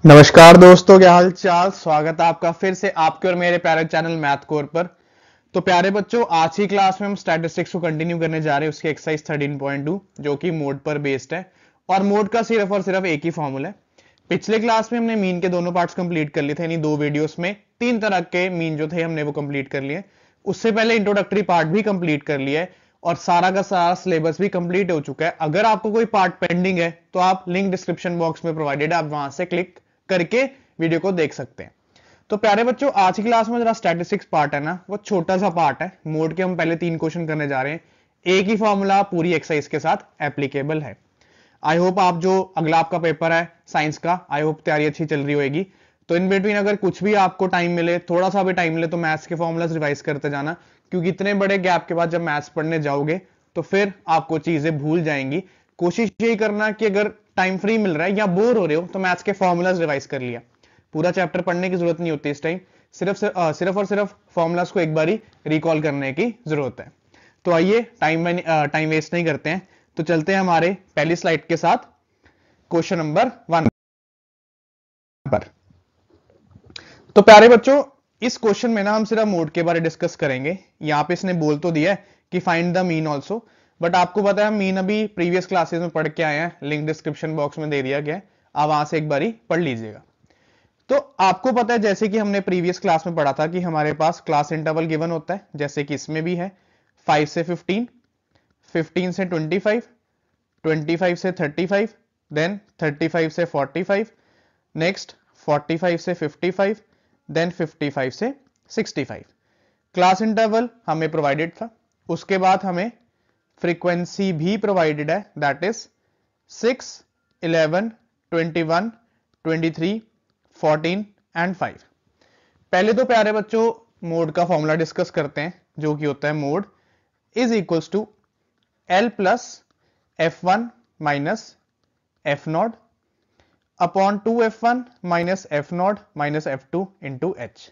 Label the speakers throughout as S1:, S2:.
S1: नमस्कार दोस्तों, क्या हाल चाल। स्वागत है आपका फिर से आपके और मेरे प्यारे चैनल मैथ कोर पर। तो प्यारे बच्चों, आज की क्लास में हम स्टैटिस्टिक्स को कंटिन्यू करने जा रहे हैं, उसकी एक्सरसाइज 13.2 जो कि मोड पर बेस्ड है। और मोड का सिर्फ और सिर्फ एक ही फॉर्मूला है। पिछले क्लास में हमने मीन के दोनों पार्ट्स कंप्लीट कर लिए थे, यानी दो वीडियोस में तीन तरह के मीन जो थे हमने वो कंप्लीट कर लिए। उससे पहले इंट्रोडक्टरी पार्ट भी कंप्लीट कर लिया है और सारा का सारा सिलेबस भी कंप्लीट हो चुका है। अगर आपको कोई पार्ट पेंडिंग है तो आप लिंक डिस्क्रिप्शन बॉक्स में प्रोवाइडेड है, आप वहां से क्लिक करके वीडियो को देख सकते हैं। तो प्यारे बच्चों, आज की क्लास में जरा स्टैटिस्टिक्स पार्ट है ना, वो छोटा सा पार्ट है। मोड के हम पहले 3 क्वेश्चन करने जा रहे हैं, एक ही फॉर्मूला पूरी एक्सरसाइज के साथ एप्लीकेबल है। आई होप आप जो अगला आपका पेपर है साइंस का, आई होप तैयारी अच्छी चल रही होगी। तो इन बिटवीन अगर कुछ भी आपको टाइम मिले, थोड़ा सा भी टाइम मिले, तो मैथ्स के फॉर्मूलाज रिवाइज करते जाना, क्योंकि इतने बड़े गैप के बाद जब मैथ्स पढ़ने जाओगे तो फिर आपको चीजें भूल जाएंगी। कोशिश यही करना कि अगर टाइम फ्री मिल रहा है या बोर हो रहे हो तो मैथ्स के फॉर्मूलाज रिवाइज कर लिया। पूरा चैप्टर पढ़ने की जरूरत नहीं होती इस टाइम, सिर्फ और सिर्फ फॉर्मूलाज को एक बारी रिकॉल करने की जरूरत है। तो आइए टाइम वेस्ट नहीं करते हैं, तो चलते हैं हमारे पहली स्लाइड के साथ क्वेश्चन नंबर 1 पर। तो प्यारे बच्चों, इस क्वेश्चन में ना हम सिर्फ मोड के बारे डिस्कस करेंगे। यहाँ पे इसने बोल तो दिया है कि find the mean also, but आपको पता है मीन अभी प्रीवियस क्लासेस में पढ़ के आए हैं, लिंक डिस्क्रिप्शन बॉक्स में दे दिया गया है, आप वहां से एक बारी पढ़ लीजिएगा। तो आपको पता है, जैसे कि हमने प्रीवियस क्लास में पढ़ा था कि हमारे पास क्लास इंटरवल गिवन होता है, जैसे कि इसमें भी है 5 से 15, 15 से 25, 25 से 35, देन 35 से 45, नेक्स्ट 45 से 55, देन 55 से 65। क्लास इंटरवल हमें प्रोवाइडेड था। उसके बाद हमें फ्रीक्वेंसी भी प्रोवाइडेड है, दैट इज 6, 11, 21, 23, 14 एंड 5। पहले तो प्यारे बच्चों मोड का फॉर्मूला डिस्कस करते हैं, जो कि होता है mode is equals to L plus F1 minus F naught upon 2F1 minus F naught minus F2 into H.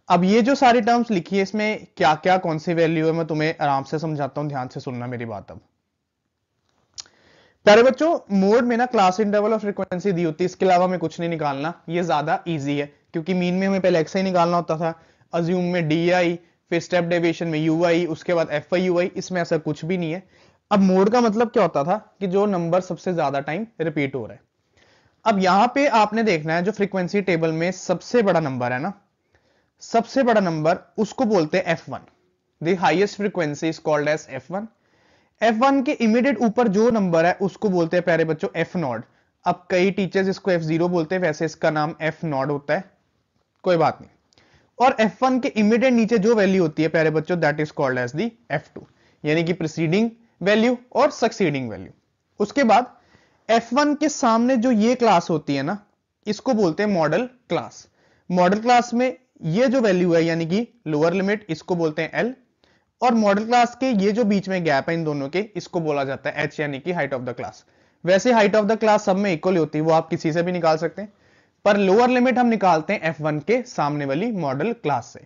S1: अब ये जो सारी टर्म्स लिखी है, इसमें क्या क्या कौन सी वैल्यू है, मैं तुम्हें आराम से समझाता हूं, ध्यान से सुनना मेरी बात। अब प्यारे बच्चों, मोड में ना क्लास इंटरवल और फ्रीक्वेंसी दी होती है, इसके अलावा हमें कुछ नहीं निकालना। ये ज्यादा इजी है, क्योंकि मीन में हमें पहले एक्स आई निकालना होता था, अज्यूम में डी आई, फिर स्टेप डेविएशन में यू आई, उसके बाद एफ आई यू आई। इसमें ऐसा कुछ भी नहीं है। अब मोड का मतलब क्या होता था कि जो नंबर सबसे ज्यादा टाइम रिपीट हो रहा है। अब यहां पे आपने देखना है, जो फ्रीक्वेंसी टेबल में सबसे बड़ा नंबर है ना, सबसे बड़ा नंबर उसको बोलते हैं F1। The highest frequency is called as F1। F1 के इमीडिएट ऊपर जो नंबर है उसको बोलते हैं प्यारे बच्चों F नॉट। अब कई टीचर्स इसको F0 बोलते हैं, वैसे इसका नाम F नॉट होता है, कोई बात नहीं। और F1 के इमीडिएट नीचे जो वैल्यू होती है प्यारे बच्चों, that is called as the F2, यानी कि प्रीसीडिंग वैल्यू और सक्सीडिंग वैल्यू। उसके बाद F1 के सामने जो ये क्लास होती है ना, इसको बोलते हैं मॉडल क्लास। मॉडल क्लास में ये जो वैल्यू है, यानी कि लोअर लिमिट, इसको बोलते हैं L। और मॉडल क्लास के ये जो बीच में गैप है इन दोनों के, इसको बोला जाता है H, यानी कि हाइट ऑफ द क्लास। वैसे हाइट ऑफ द क्लास सब में इक्वल होती है, वो आप किसी से भी निकाल सकते हैं, पर लोअर लिमिट हम निकालते हैं F1 के सामने वाली मॉडल क्लास से।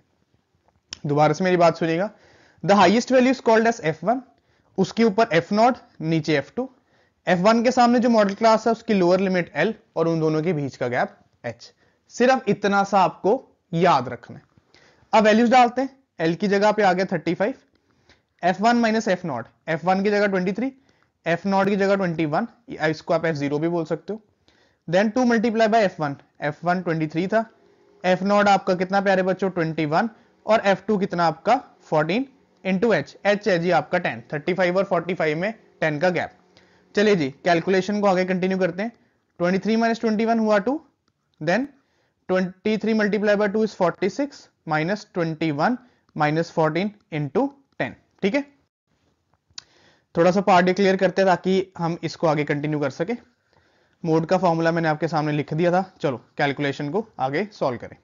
S1: दोबारा से मेरी बात सुनिएगा, the highest value is called as F1, उसके ऊपर F नॉट, नीचे F2। F1 के सामने जो मॉडल क्लास है उसकी लोअर लिमिट L और उन दोनों के बीच का गैप H। सिर्फ इतना सा आपको याद रखना है। अब वैल्यूज डालते हैं। L की जगह पे आ गया 35, F1 minus F not, F1 की जगह 23, एफ नॉट की जगह 21, इसको आप F0 भी बोल सकते हो। Then 2 multiply by F1, F1 23 था, एफ नॉट आपका कितना प्यारे बच्चों 21, और F2 कितना आपका 14 इंटू H। H है जी आपका 10, 35 और 45 में 10 का गैप। चलिए जी, कैलकुलेशन को आगे कंटिन्यू करते हैं। 23 माइनस 21 हुआ 2, then 23 multiply by 2 is 46, minus 21 minus 14 into 10। ठीक है, थोड़ा सा पार्ट क्लियर करते हैं ताकि हम इसको आगे कंटिन्यू कर सके। मोड का फॉर्मूला मैंने आपके सामने लिख दिया था, चलो कैलकुलेशन को आगे सॉल्व करें।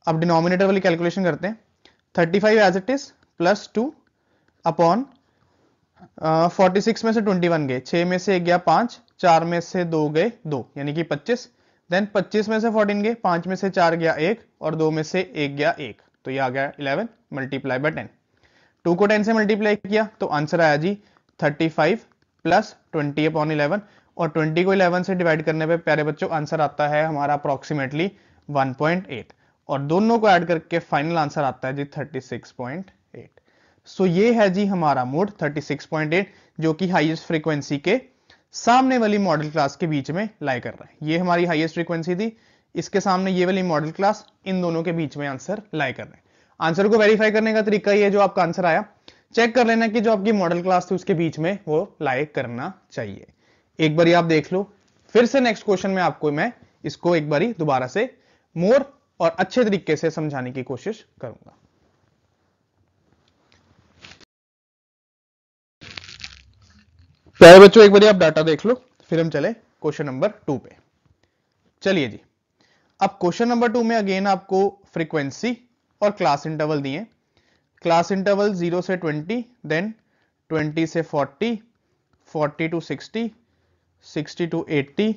S1: अब डिनोमिनेटर वाली कैलकुलेशन करते हैं। 35 as it is plus 2 upon 46 में से 21 गए, 6 में से 1 गया 5, 4 में से 2 गए 2, यानी कि 25। देन 25 में से 14 गए, 5 में से 4 गया 1 और 2 में से 1 गया 1, तो ये आ गया 11 मल्टीप्लाई बाय 10। 2 को 10 से मल्टीप्लाई किया तो आंसर आया जी 35 प्लस 20 अपॉन 11। और 20 को 11 से डिवाइड करने पे प्यारे बच्चों आंसर आता है हमारा अप्रोक्सीमेटली 1.8 और दोनों को ऐड करके फाइनल आंसर आता है जी 36.8। सो ये है जी हमारा मोड 36.8 जो कि हाईएस्ट फ्रीक्वेंसी के सामने वाली मॉडल क्लास के बीच में लाई कर रहा है। ये हमारी हाईएस्ट फ्रीक्वेंसी थी, इसके सामने ये वाली मॉडल क्लास, इन दोनों के बीच में आंसर लाई कर रहे हैं। आंसर को वेरीफाई करने का तरीका ये जो आपका आंसर आया चेक कर लेना कि जो आपकी मॉडल क्लास थी उसके बीच में वो लाई करना चाहिए। एक बार आप देख लो, फिर से नेक्स्ट क्वेश्चन में आपको मैं इसको एक बारी दोबारा से मोर और अच्छे तरीके से समझाने की कोशिश करूंगा। प्यारे बच्चों एक बार आप डाटा देख लो, फिर हम चले क्वेश्चन नंबर 2 पे। चलिए जी, अब क्वेश्चन नंबर 2 में अगेन आपको फ्रीक्वेंसी और क्लास इंटरवल दिए। क्लास इंटरवल 0 से 20, देन 20 से 40, 40 to 60, 60 to 80,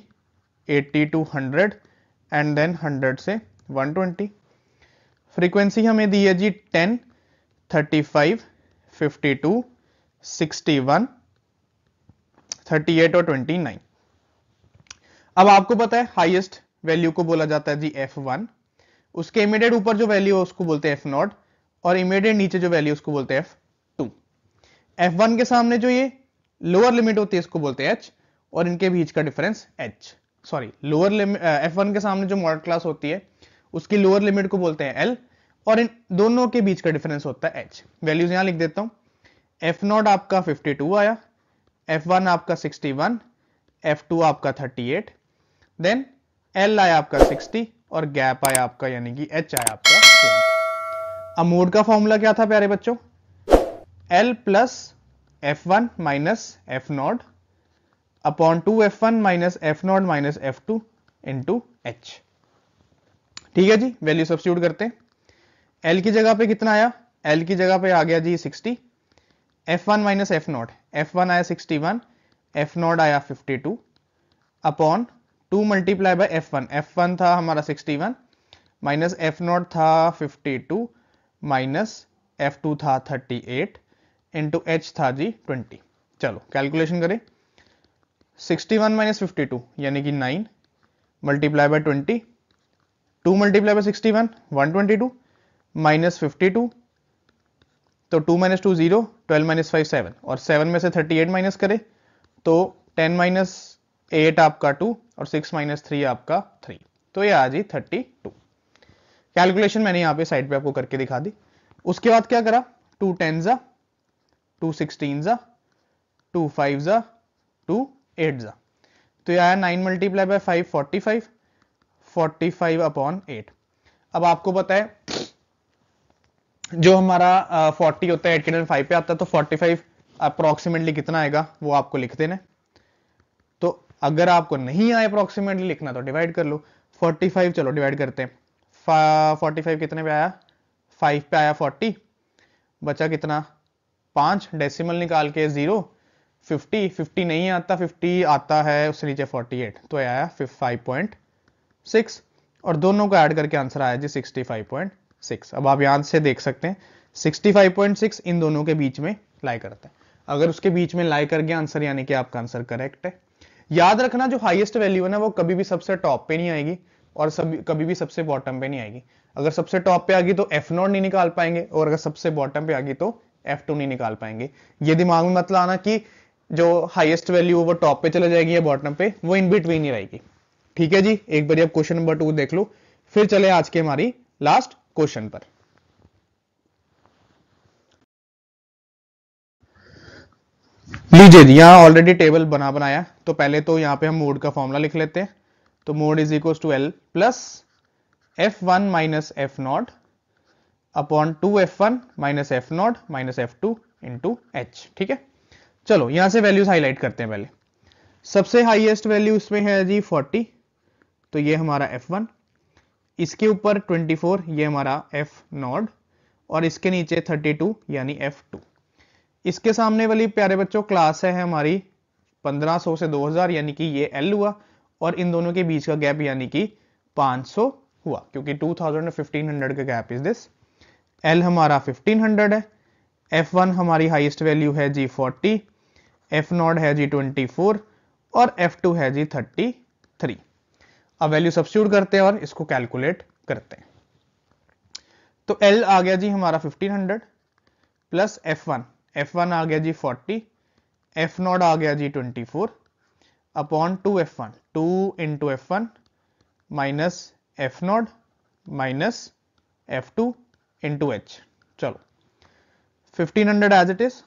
S1: 80 to 100 and then 100 से 120। फ्रीक्वेंसी हमें दी है जी 10, 35, 52, 61, 38 और 29। अब आपको पता है हाईएस्ट वैल्यू को बोला जाता है जी F1, उसके इमीडिएट ऊपर जो वैल्यू है उसको बोलते हैं F0 और इमीडिएट नीचे जो वैल्यू उसको बोलते हैं F2। F1 के सामने जो ये लोअर लिमिट होती है इसको बोलते हैं H और इनके बीच का difference H, sorry lower limit F1 के सामने जो मॉडल क्लास होती है उसकी लोअर लिमिट को बोलते हैं L और इन दोनों के बीच का डिफरेंस होता है H। वैल्यूज यहां लिख देता हूं, F0 आपका 52 आया, F1 आपका 61, F2 आपका 38, देन L आया आपका 60 और गैप आया आपका यानी कि H आया आपका 20। अब मोड का फॉर्मूला क्या था प्यारे बच्चों, L plus F1 minus F0 upon 2F1 minus F0 minus F2 into H। ठीक है जी, वैल्यू सब्स्टिट्यूट करते हैं। L की जगह पे कितना आया, L की जगह पे आ गया जी 60, F1 माइनस F0, F1 आया 61, F0 आया 52 upon 2 multiply by F1, F1 था हमारा 61 माइनस F0 था 52 माइनस F2 था 38 इंटू H था जी 20। चलो कैलकुलेशन करें, 61 माइनस 52 यानी कि 9 multiply by 20, 2 multiply by 61 122 minus 52, तो 2 माइनस 2 0, 12 माइनस 5 7 और 7 में से 38 माइनस करें तो 10 माइनस 8 आपका 2 और 6 माइनस 3 आपका 3, तो ये आ जी 32। कैलकुलेशन मैंने यहाँ पे साइड पे आपको करके दिखा दी। उसके बाद क्या करा, 2 10 जा, 2 16 जा, 2 5 जा, 2 8 जा, तो ये आया 9 मल्टीप्लाई बाय 5 45, 45 अपॉन 8। अब आपको पता है जो हमारा 40 होता है 8 के डेल 5 पे आता है, तो 45 अप्रोक्सीमेटली कितना आएगा वो आपको लिख देना। तो अगर आपको नहीं आए अप्रोक्सीमेटली लिखना तो डिवाइड कर लो, 45 चलो डिवाइड करते हैं, 45 कितने पे आया, 5 पे आया 40, बचा कितना 5, डेसिमल निकाल के 0, 50, 50 नहीं आता, 50 आता है उससे नीचे 48, तो आया 5.6 और दोनों को ऐड करके आंसर आया जी 65.6। अब आप यहां से देख सकते हैं 65.6 इन दोनों के बीच में लाई करता है। अगर उसके बीच में लाई कर गया आंसर यानी कि आपका आंसर करेक्ट है। याद रखना जो हाईएस्ट वैल्यू है ना वो कभी भी सबसे टॉप पे नहीं आएगी और कभी भी सबसे बॉटम पे नहीं आएगी। अगर सबसे टॉप पे आ गई तो F0 नहीं निकाल पाएंगे और अगर सबसे बॉटम पे आ गई तो F2 नहीं निकाल पाएंगे। ये दिमाग में मत लाना कि जो हाईएस्ट वैल्यू वो टॉप पे चले जाएगी या बॉटम पे, वो इन बिटवीन ही रहेगी। ठीक है जी, एक बार अब क्वेश्चन नंबर 2 देख लो, फिर चले आज के हमारी लास्ट क्वेश्चन पर। लीजिए जी, यहां ऑलरेडी टेबल बनाया, तो पहले तो यहां पे हम मोड का फॉर्मूला लिख लेते हैं। तो mode is equal to L plus F1 minus F0 upon 2F1 minus F0 minus F2 into H। ठीक है, चलो यहां से वैल्यूज हाईलाइट करते हैं। पहले सबसे हाईएस्ट वैल्यू इसमें है जी 40, तो ये हमारा F1, इसके ऊपर 24 ये हमारा F0 और इसके नीचे 32 यानी F2। इसके सामने वाली प्यारे बच्चों क्लास है हमारी 1500 से 2000 यानी कि ये L हुआ और इन दोनों के बीच का गैप यानी कि 500 हुआ, क्योंकि 2000 और 1500 का गैप इज दिस। L हमारा 1500 है, F1 हमारी हाईएस्ट वैल्यू है जी 40, F0 है जी 24 और F2 है जी 33। अब वैल्यू सब्स्टिट्यूट करते हैं और इसको कैलकुलेट करते हैं। तो L आ गया जी हमारा 1500 प्लस F1 आ गया जी 40, F0 आ गया जी 24 upon 2F1, 2 into F1 minus F0 minus F2 into H। चलो 1500 एज इट इज,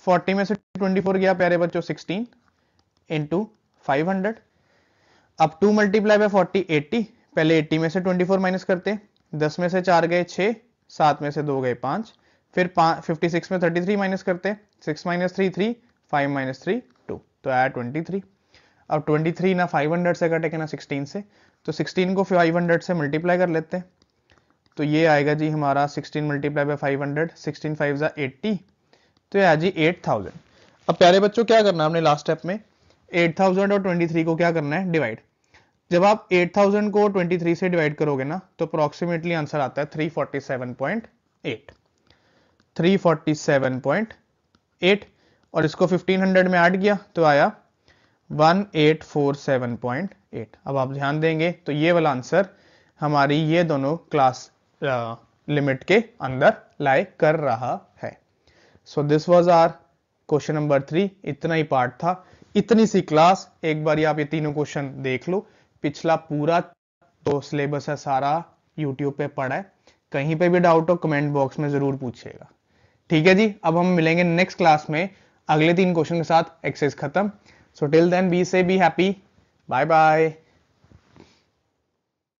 S1: 40 में से 24 गया प्यारे बच्चों 16 इंटू 500। अब 2 मल्टीप्लाई बाय 40 80, पहले 80 में से 24 माइनस करते, 10 में से 4 गए 6, 7 में से 2 गए 5, फिर 56 में 33 माइनस करते, 6 माइनस 3 3, 5 माइनस 3 2, तो आया 23। अब 23 ना 500 से कटेगा ना 16 से, तो 16 को 500 से मल्टीप्लाई कर लेते हैं, तो ये आएगा जी हमारा 16 मल्टीप्लाई बाय 500, 16 5 जा 80, तो ये आ जी 8000। अब प्यारे बच्चों क्या करना है हमने लास्ट स्टेप में, 8000 और 23 को क्या करना है डिवाइड। जब आप 8000 को 23 से डिवाइड करोगे ना तो अप्रोक्सीमेटली आंसर आता है 347.8, 347.8, और इसको 1500 में ऐड किया तो आया 1847.8। अब आप ध्यान देंगे तो ये वाला आंसर हमारी ये दोनों क्लास लिमिट के अंदर लाई कर रहा है। So this was our question number 3। इतना ही पार्ट था, इतनी सी क्लास। एक बार आप ये तीनों क्वेश्चन देख लो, पिछला पूरा तो सिलेबस है सारा यूट्यूब पे पड़ा है, कहीं पे भी डाउट हो कमेंट बॉक्स में जरूर पूछिएगा। ठीक है जी, अब हम मिलेंगे नेक्स्ट क्लास में अगले 3 क्वेश्चन के साथ। एक्सरसाइज खत्म। सो टिल देन बी से बी हैप्पी, बाय बाय।